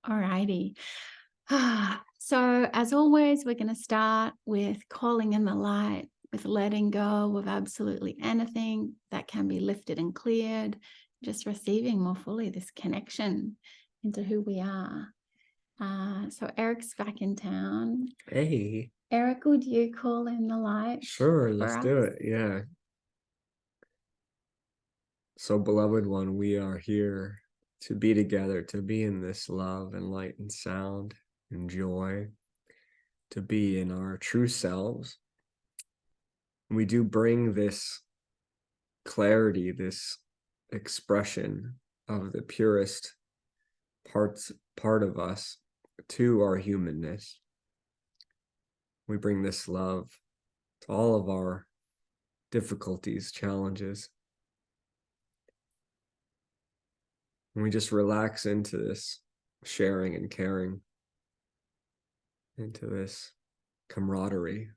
Alrighty. So as always, we're going to start with calling in the light, with letting go of absolutely anything that can be lifted and cleared, just receiving more fully this connection into who we are. So Eric's back in town. Hey. Eric, would you call in the light? Sure, let's us? do it. Yeah. So, beloved one, we are here to be together, to be in this love and light and sound and joy, to be in our true selves. We do bring this clarity, this expression of the purest part of us to our humanness. We bring this love to all of our difficulties, challenges. And we just relax into this sharing and caring, into this camaraderie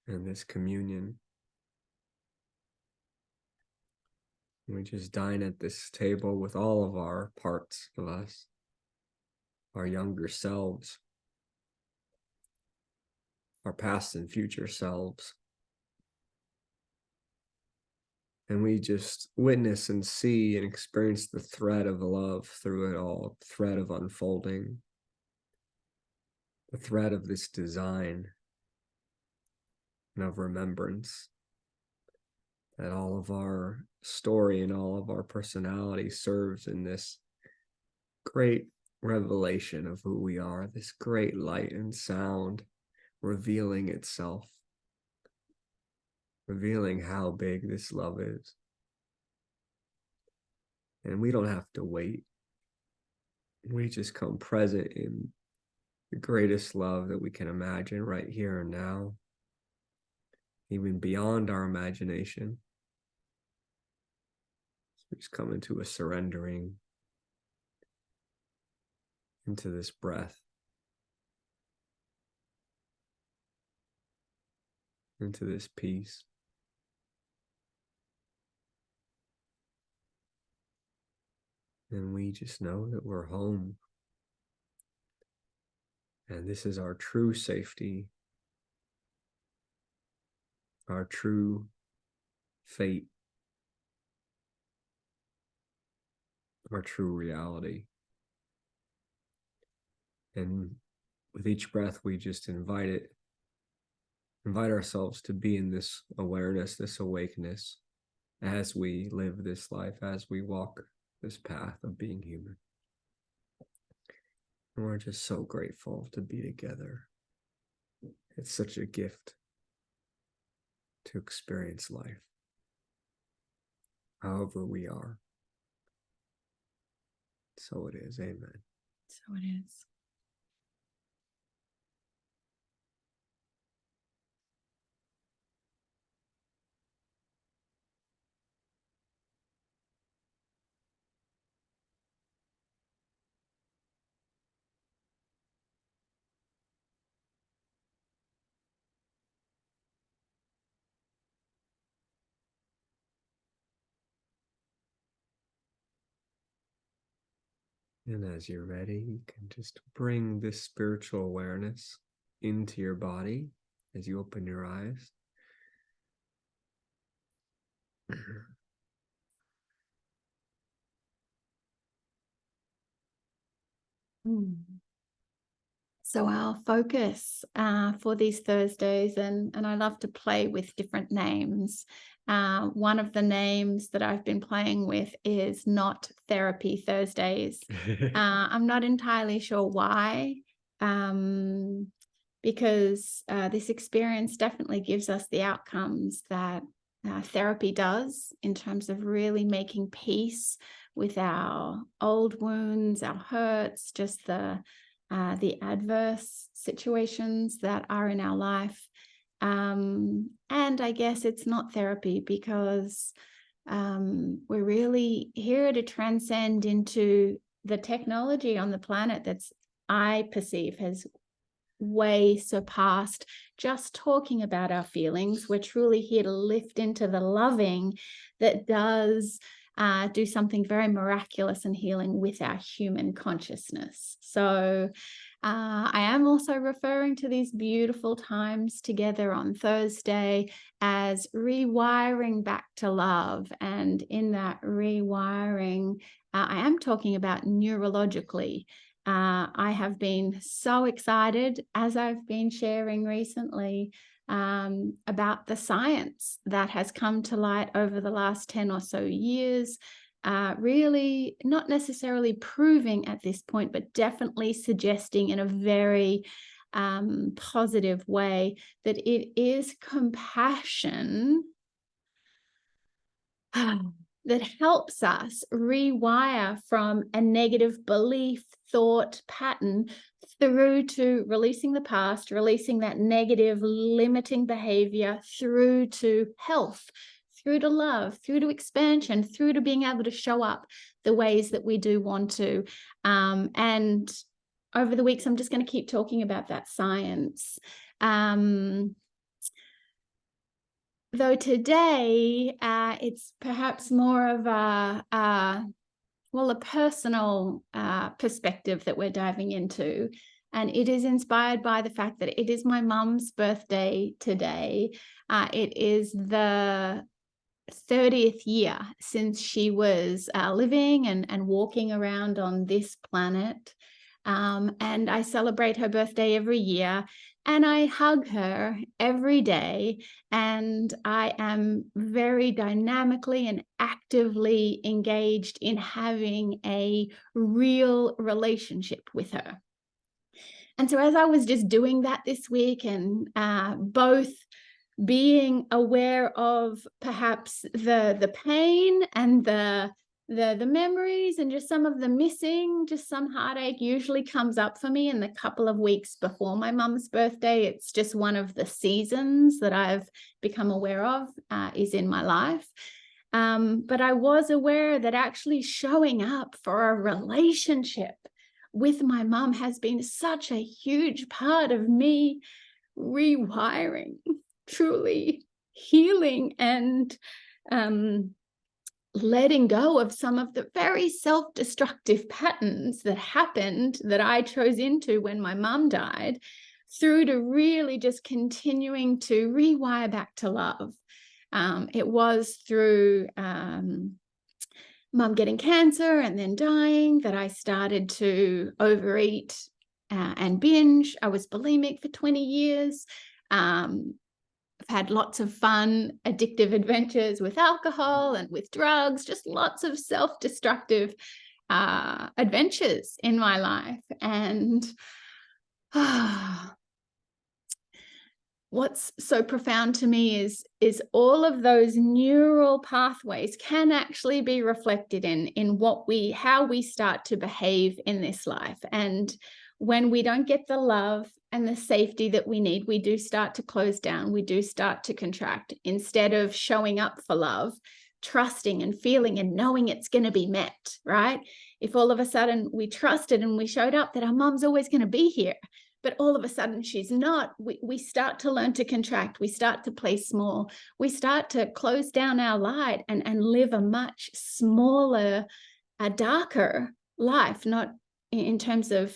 and this communion. And we just dine at this table with all of our parts of us, our younger selves, our past and future selves. And we just witness and see and experience the thread of love through it all, the thread of unfolding, the thread of this design and of remembrance, that all of our story and all of our personality serves in this great revelation of who we are, this great light and sound revealing itself, revealing how big this love is. And we don't have to wait. We just come present in the greatest love that we can imagine right here and now, even beyond our imagination. So we just come into a surrendering into this breath, into this peace. And we just know that we're home. And this is our true safety, our true fate, our true reality. And with each breath, we just invite ourselves to be in this awareness, this awakeness, as we live this life, as we walk this path of being human. And we're just so grateful to be together. It's such a gift to experience life, however we are. So it is. Amen. So it is. And as you're ready, you can just bring this spiritual awareness into your body as you open your eyes. So our focus for these Thursdays, and I love to play with different names. One of the names that I've been playing with is Not Therapy Thursdays. I'm not entirely sure why, because this experience definitely gives us the outcomes that therapy does in terms of really making peace with our old wounds, our hurts, just the adverse situations that are in our life. And I guess it's not therapy because we're really here to transcend into the technology on the planet that's, I perceive, has way surpassed just talking about our feelings. We're truly here to lift into the loving that does do something very miraculous and healing with our human consciousness. So I am also referring to these beautiful times together on Thursday as rewiring back to love. And in that rewiring, I am talking about neurologically. I have been so excited, as I've been sharing recently, about the science that has come to light over the last 10 or so years. Really not necessarily proving at this point, but definitely suggesting in a very positive way that it is compassion that helps us rewire from a negative belief, thought pattern through to releasing the past, releasing that negative limiting behavior, through to health, through to love, through to expansion, through to being able to show up the ways that we do want to. And over the weeks, I'm just going to keep talking about that science. Though today, it's perhaps more of a personal perspective that we're diving into. And it is inspired by the fact that it is my mum's birthday today. It is the 30th year since she was living and walking around on this planet. And I celebrate her birthday every year, and I hug her every day, and I am very dynamically and actively engaged in having a real relationship with her. And so as I was just doing that this week, and both being aware of perhaps the pain and the memories and just some of the missing, just some heartache usually comes up for me in the couple of weeks before my mum's birthday. It's just one of the seasons that I've become aware of is in my life. But I was aware that actually showing up for a relationship with my mum has been such a huge part of me rewiring, truly healing, and letting go of some of the very self-destructive patterns that happened, that I chose into when my mum died, through to really just continuing to rewire back to love. It was through mum getting cancer and then dying that I started to overeat and binge. I was bulimic for 20 years. I've had lots of fun, addictive adventures with alcohol and with drugs, just lots of self-destructive adventures in my life. And what's so profound to me is all of those neural pathways can actually be reflected in how we start to behave in this life. And when we don't get the love and the safety that we need, we do start to close down. We do start to contract instead of showing up for love, trusting and feeling and knowing it's going to be met, right? If all of a sudden we trusted and we showed up that our mom's always going to be here, but all of a sudden she's not, we start to learn to contract. We start to play small. We start to close down our light and live a much smaller, a darker life, not in terms of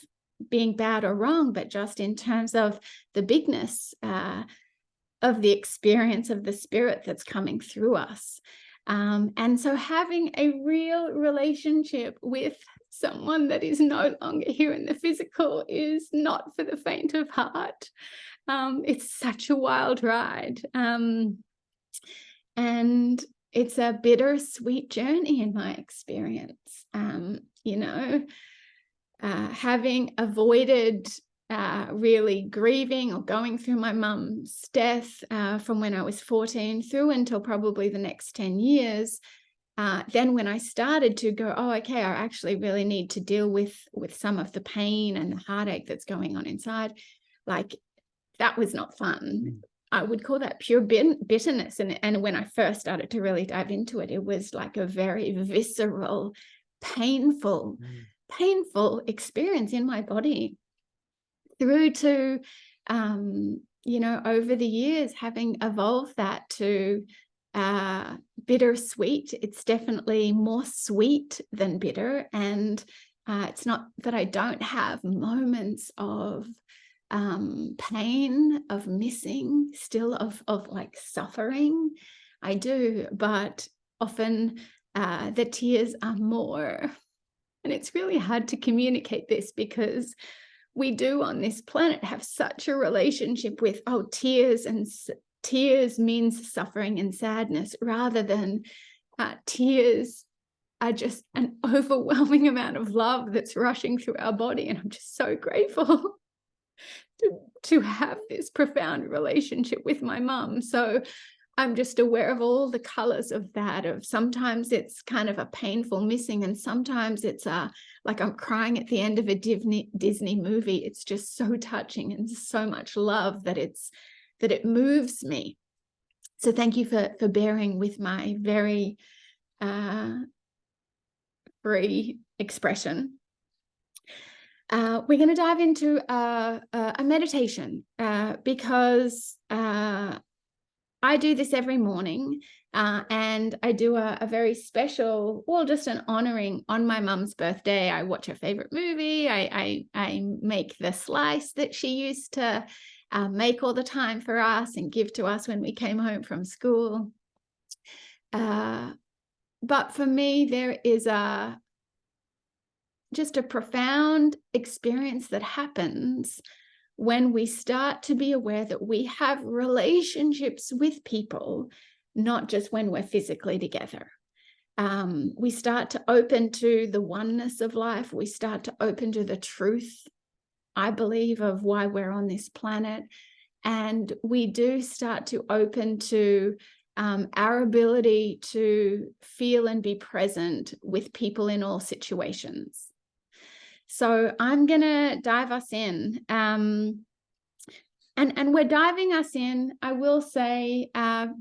being bad or wrong, but just in terms of the bigness of the experience of the spirit that's coming through us. And so having a real relationship with someone that is no longer here in the physical is not for the faint of heart. It's such a wild ride. And it's a bittersweet journey in my experience. Having avoided really grieving or going through my mum's death from when I was 14 through until probably the next 10 years. Then when I started to go, oh, okay, I actually really need to deal with some of the pain and the heartache that's going on inside. Like, that was not fun. I would call that pure bitterness. And when I first started to really dive into it, it was like a very visceral, painful experience in my body, through to, over the years, having evolved that to bittersweet. It's definitely more sweet than bitter. And it's not that I don't have moments of pain, of missing, still of like suffering. I do, but often the tears are more. And it's really hard to communicate this because we do on this planet have such a relationship with, oh, tears, and tears means suffering and sadness, rather than tears are just an overwhelming amount of love that's rushing through our body. And I'm just so grateful to have this profound relationship with my mum. So I'm just aware of all the colors of that, of sometimes it's kind of a painful missing, and sometimes it's like I'm crying at the end of a Disney movie. It's just so touching and so much love that it moves me. So thank you for bearing with my very free expression. We're going to dive into a meditation because I do this every morning, and I do a very special, well, just an honoring on my mum's birthday. I watch her favorite movie. I make the slice that she used to make all the time for us and give to us when we came home from school. But for me, there is just a profound experience that happens when we start to be aware that we have relationships with people, not just when we're physically together. We start to open to the oneness of life. We start to open to the truth, I believe, of why we're on this planet. And we do start to open to our ability to feel and be present with people in all situations. So I'm going to dive us in. And we're diving us in, I will say,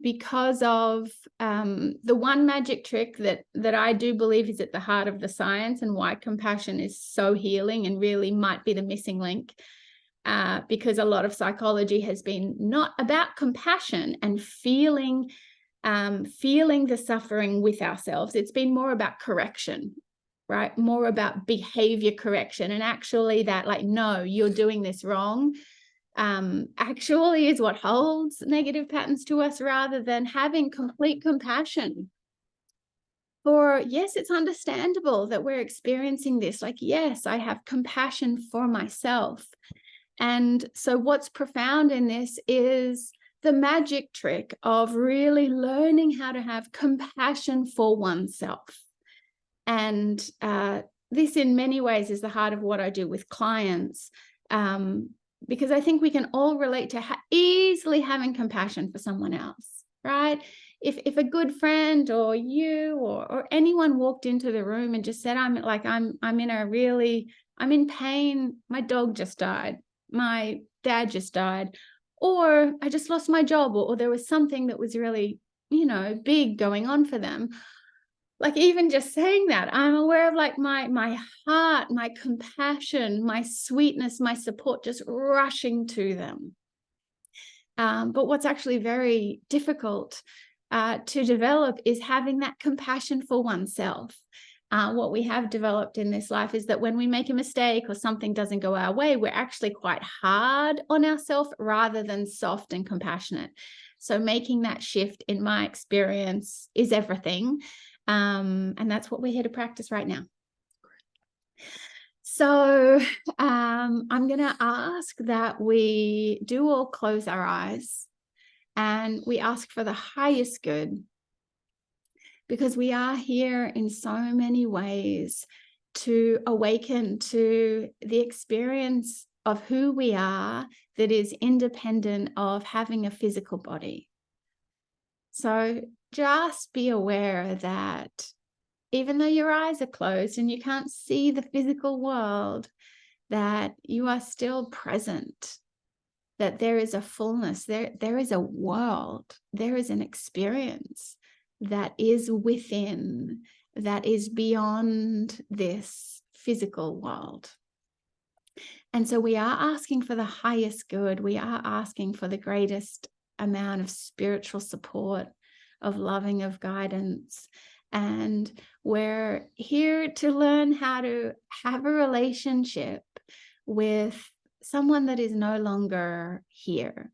because of the one magic trick that I do believe is at the heart of the science, and why compassion is so healing and really might be the missing link. Because a lot of psychology has been not about compassion and feeling the suffering with ourselves. It's been more about correction, right? More about behavior correction. And actually that, like, no, you're doing this wrong, actually is what holds negative patterns to us, rather than having complete compassion. For, yes, it's understandable that we're experiencing this. Like, yes, I have compassion for myself. And so what's profound in this is the magic trick of really learning how to have compassion for oneself. And this in many ways is the heart of what I do with clients, because I think we can all relate to easily having compassion for someone else, right? If a good friend or you or anyone walked into the room and just said, I'm in pain, my dog just died, my dad just died, or I just lost my job, or there was something that was really, big going on for them. Like, even just saying that, I'm aware of like my heart, my compassion, my sweetness, my support just rushing to them. But what's actually very difficult to develop is having that compassion for oneself. What we have developed in this life is that when we make a mistake or something doesn't go our way, we're actually quite hard on ourselves rather than soft and compassionate. So making that shift, in my experience, is everything. And that's what we're here to practice right now. So I'm going to ask that we do all close our eyes, and we ask for the highest good, because we are here in so many ways to awaken to the experience of who we are that is independent of having a physical body. So just be aware that even though your eyes are closed and you can't see the physical world, that you are still present, that there is a fullness, there is a world, there is an experience that is within, that is beyond this physical world. And so we are asking for the highest good. We are asking for the greatest amount of spiritual support. of loving, of guidance. And we're here to learn how to have a relationship with someone that is no longer here.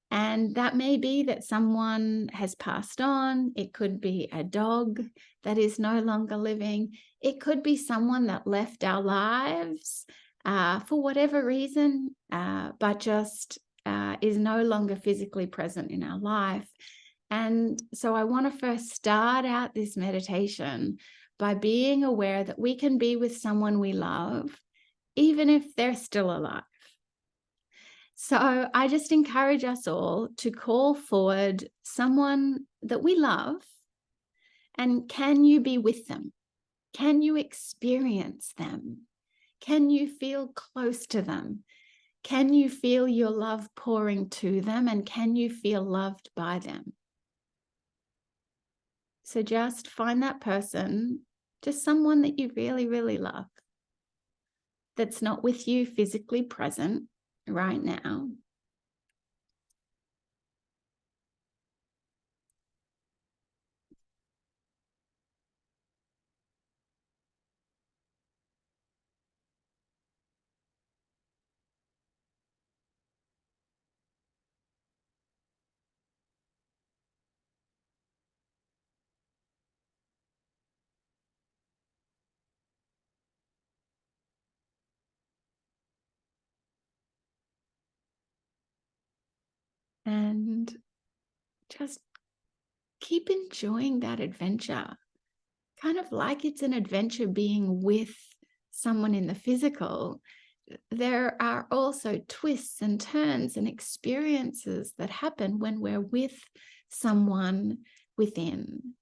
And that may be that someone has passed on. It could be a dog that is no longer living. It could be someone that left our lives for whatever reason, but just is no longer physically present in our life. And so I want to first start out this meditation by being aware that we can be with someone we love, even if they're still alive. So I just encourage us all to call forward someone that we love, and can you be with them? Can you experience them? Can you feel close to them? Can you feel your love pouring to them? And can you feel loved by them? So just find that person, just someone that you really, really love, that's not with you physically present right now. And just keep enjoying that adventure, kind of like it's an adventure being with someone in the physical. There are also twists and turns and experiences that happen when we're with someone within.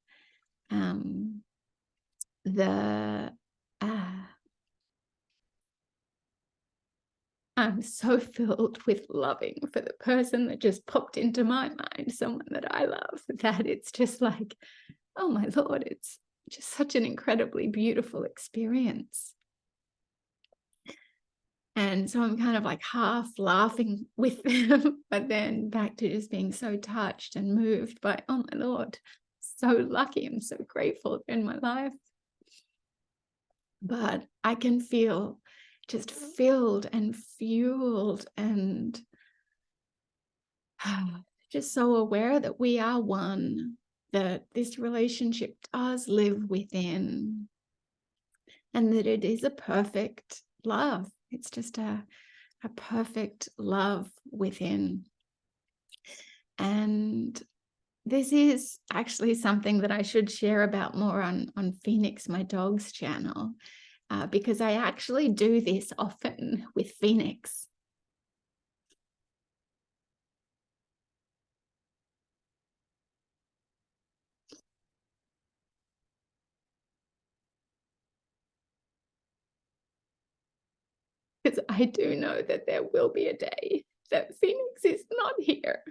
I'm so filled with loving for the person that just popped into my mind, someone that I love, that it's just like, oh my Lord, it's just such an incredibly beautiful experience. And so I'm kind of like half laughing with them, but then back to just being so touched and moved by, oh my Lord, so lucky, I'm so grateful in my life. But I can feel just filled and fueled and just so aware that we are one, that this relationship does live within, and that it is a perfect love. It's just a perfect love within. And this is actually something that I should share about more on Phoenix, my dog's channel, because I actually do this often with Phoenix. Because I do know that there will be a day that Phoenix is not here.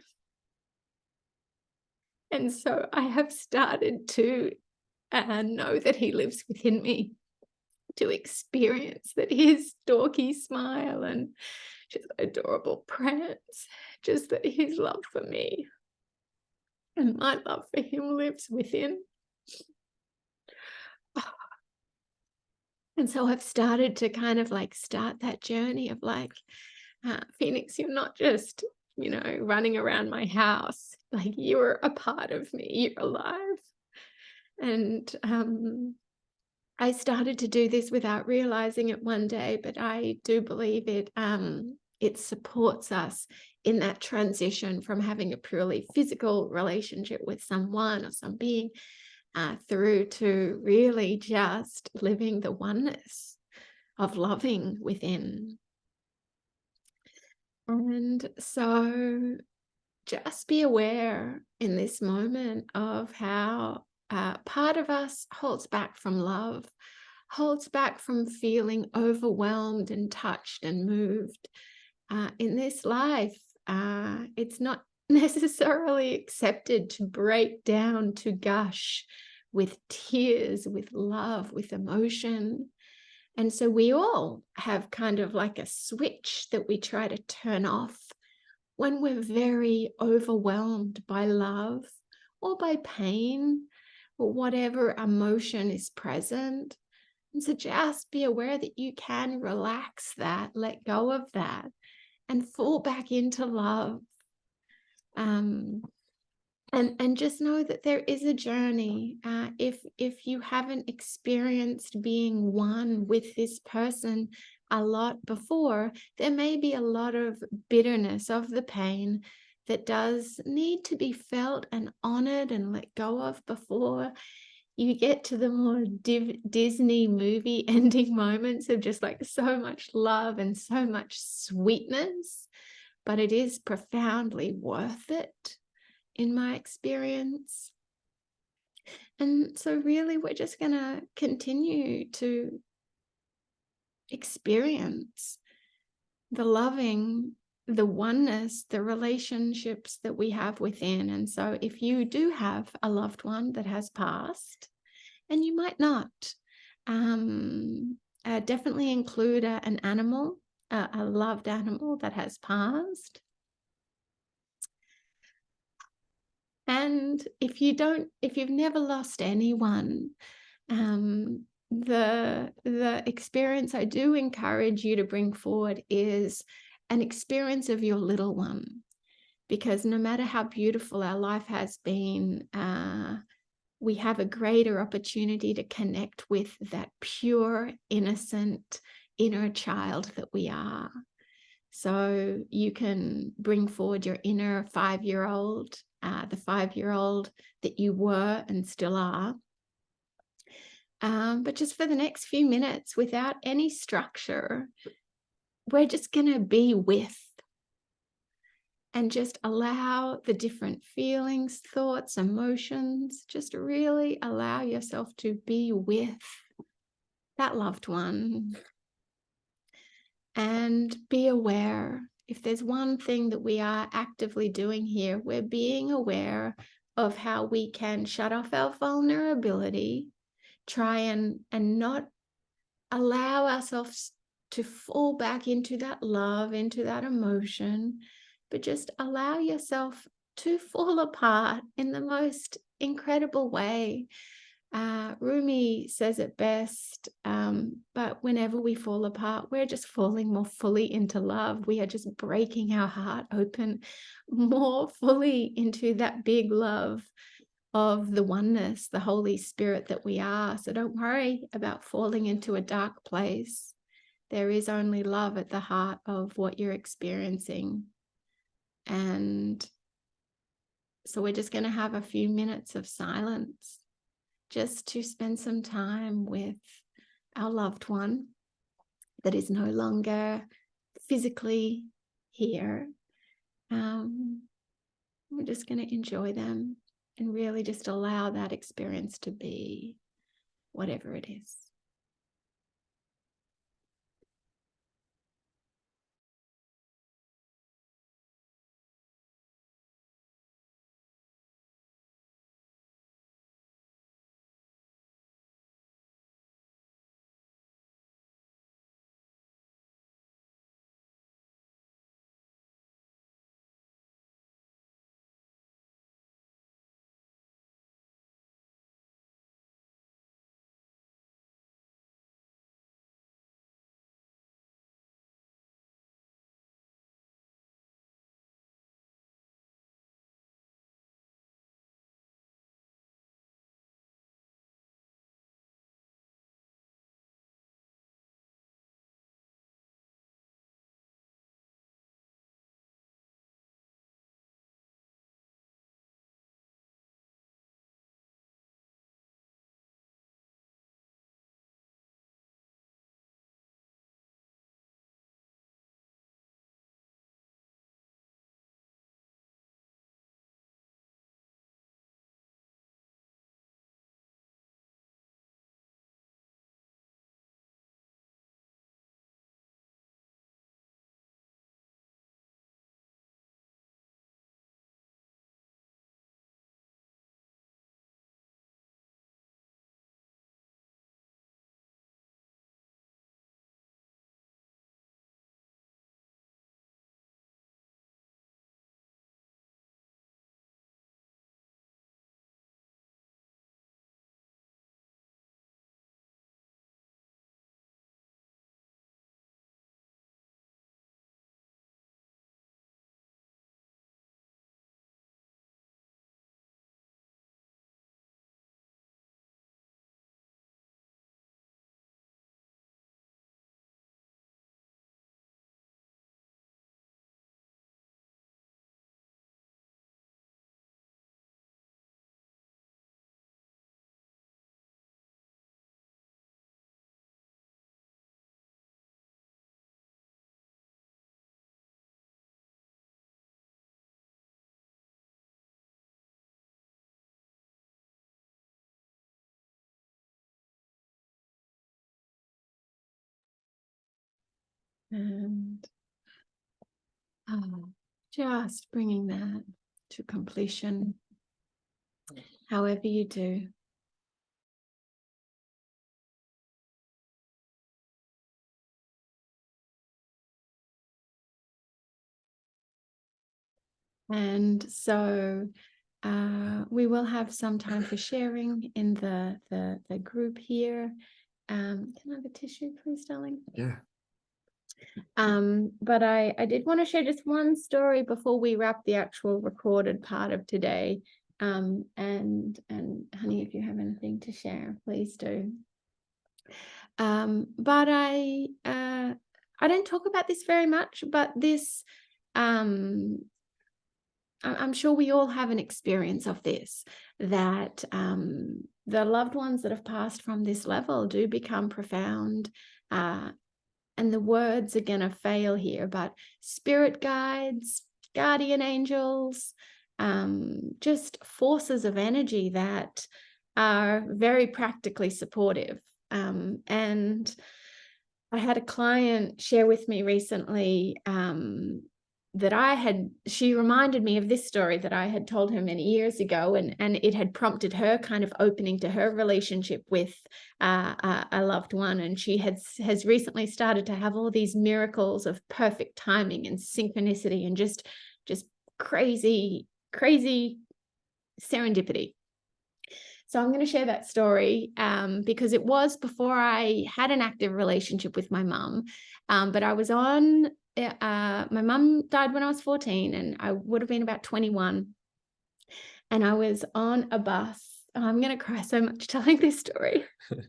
And so I have started to know that he lives within me, to experience that his dorky smile and just adorable prance, just that his love for me and my love for him lives within. And so I've started to kind of like start that journey of like, Phoenix, you're not just, running around my house. Like, you're a part of me, you're alive. And I started to do this without realizing it one day, but I do believe it supports us in that transition from having a purely physical relationship with someone or some being through to really just living the oneness of loving within. And so just be aware in this moment of how part of us holds back from love, holds back from feeling overwhelmed and touched and moved. In this life, it's not necessarily accepted to break down, to gush with tears, with love, with emotion. And so we all have kind of like a switch that we try to turn off when we're very overwhelmed by love or by pain or whatever emotion is present. And so just be aware that you can relax that, let go of that, and fall back into love. And just know that there is a journey. If you haven't experienced being one with this person a lot before, there may be a lot of bitterness of the pain that does need to be felt and honored and let go of before you get to the more Disney movie ending moments of just like so much love and so much sweetness. But it is profoundly worth it in my experience. And so really we're just going to continue to experience the loving, the oneness, the relationships that we have within. And so if you do have a loved one that has passed, and you might not, definitely include an animal, a loved animal that has passed. And if you've never lost anyone, the experience I do encourage you to bring forward is an experience of your little one, because no matter how beautiful our life has been, we have a greater opportunity to connect with that pure, innocent inner child that we are. So you can bring forward your inner 5-year-old, the 5-year-old that you were and still are. But just for the next few minutes, without any structure, we're just going to be with and just allow the different feelings, thoughts, emotions, just really allow yourself to be with that loved one. And be aware. If there's one thing that we are actively doing here, we're being aware of how we can shut off our vulnerability, try and not allow ourselves to fall back into that love, into that emotion, but just allow yourself to fall apart in the most incredible way. Rumi says it best, but whenever we fall apart, we're just falling more fully into love. We are just breaking our heart open more fully into that big love of the oneness, the Holy Spirit that we are. So don't worry about falling into a dark place. There is only love at the heart of what you're experiencing. And so we're just going to have a few minutes of silence, just to spend some time with our loved one that is no longer physically here. We're just going to enjoy them and really just allow that experience to be, whatever it is. And just bringing that to completion, however you do. And so we will have some time for sharing in the group here. Can I have a tissue, please, darling? Yeah. But I did want to share just one story before we wrap the actual recorded part of today. And honey, if you have anything to share, please do. But I don't talk about this very much, but this I'm sure we all have an experience of this, that the loved ones that have passed from this level do become profound. And the words are going to fail here, but spirit guides, guardian angels, just forces of energy that are very practically supportive. And I had a client share with me recently she reminded me of this story that I had told her many years ago, and it had prompted her kind of opening to her relationship with a loved one. And she has recently started to have all these miracles of perfect timing and synchronicity and just crazy serendipity. So I'm going to share that story because it was before I had an active relationship with my mum. But I was on, my mum died when I was 14 and I would have been about 21. And I was on a bus. Oh, I'm going to cry so much telling this story. It's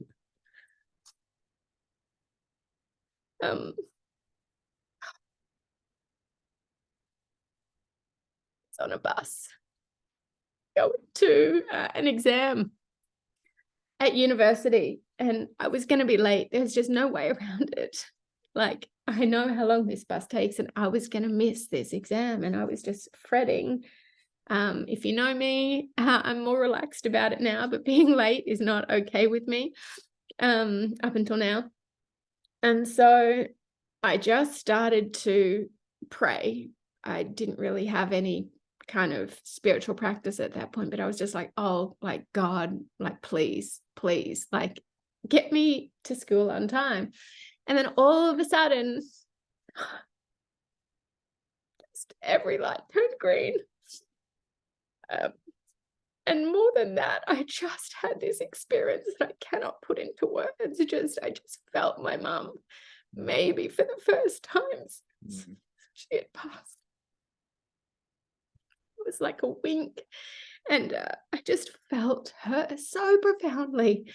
on a bus going to an exam at university, and I was going to be late. There's just no way around it. Like, I know how long this bus takes and I was going to miss this exam, and I was just fretting. If you know me, I'm more relaxed about it now, but being late is not okay with me up until now. And so I just started to pray. I didn't really have any kind of spiritual practice at that point, but I was just like, oh, like, God, like, please, like, get me to school on time. And then all of a sudden, just every light turned green. And more than that, I just had this experience that I cannot put into words. I just felt my mum, maybe for the first time since she had passed. It was like a wink. And I just felt her so profoundly.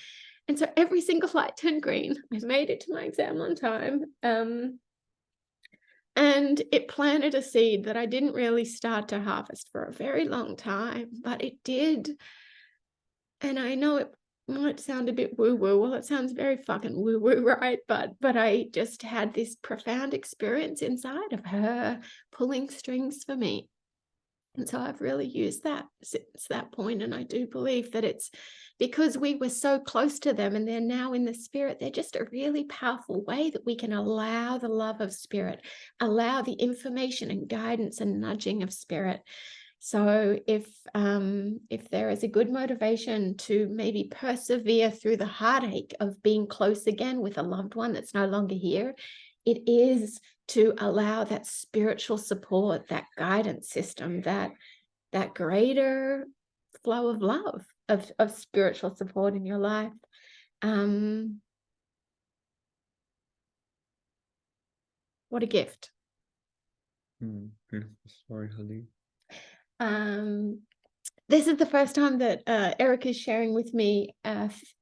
And so every single light turned green. I made it to my exam on time. And it planted a seed that I didn't really start to harvest for a very long time, but it did. And I know it might sound a bit woo-woo. Well, it sounds very fucking woo-woo, right? But I just had this profound experience inside of her pulling strings for me. And so I've really used that since that point. And I do believe that it's because we were so close to them and they're now in the spirit. They're just a really powerful way that we can allow the love of spirit, allow the information and guidance and nudging of spirit. So if there is a good motivation to maybe persevere through the heartache of being close again with a loved one that's no longer here, it is to allow that spiritual support, that guidance system, that greater flow of love, of spiritual support in your life. What a gift. Beautiful story, honey. This is the first time that Eric is sharing with me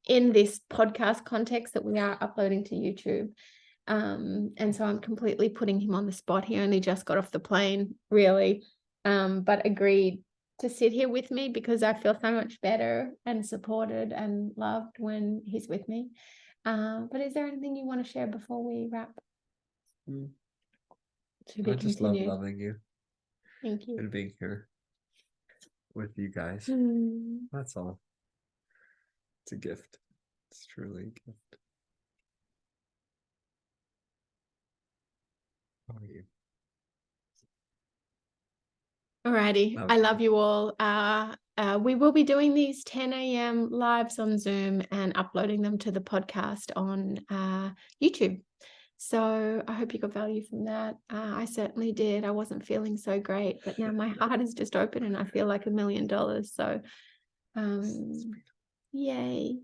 in this podcast context that we are uploading to YouTube. And so I'm completely putting him on the spot. He only just got off the plane, really, but agreed to sit here with me because I feel so much better and supported and loved when he's with me. But is there anything you want to share before we wrap? I just love loving you. Thank you. And being here with you guys. That's all. It's a gift. It's truly a gift. How are you? Alrighty. Love I you. love you all. We will be doing these 10 a.m. lives on Zoom and uploading them to the podcast on YouTube. So I hope you got value from that. I certainly did. I wasn't feeling so great, but now my heart is just open and I feel like $1 million. So yay.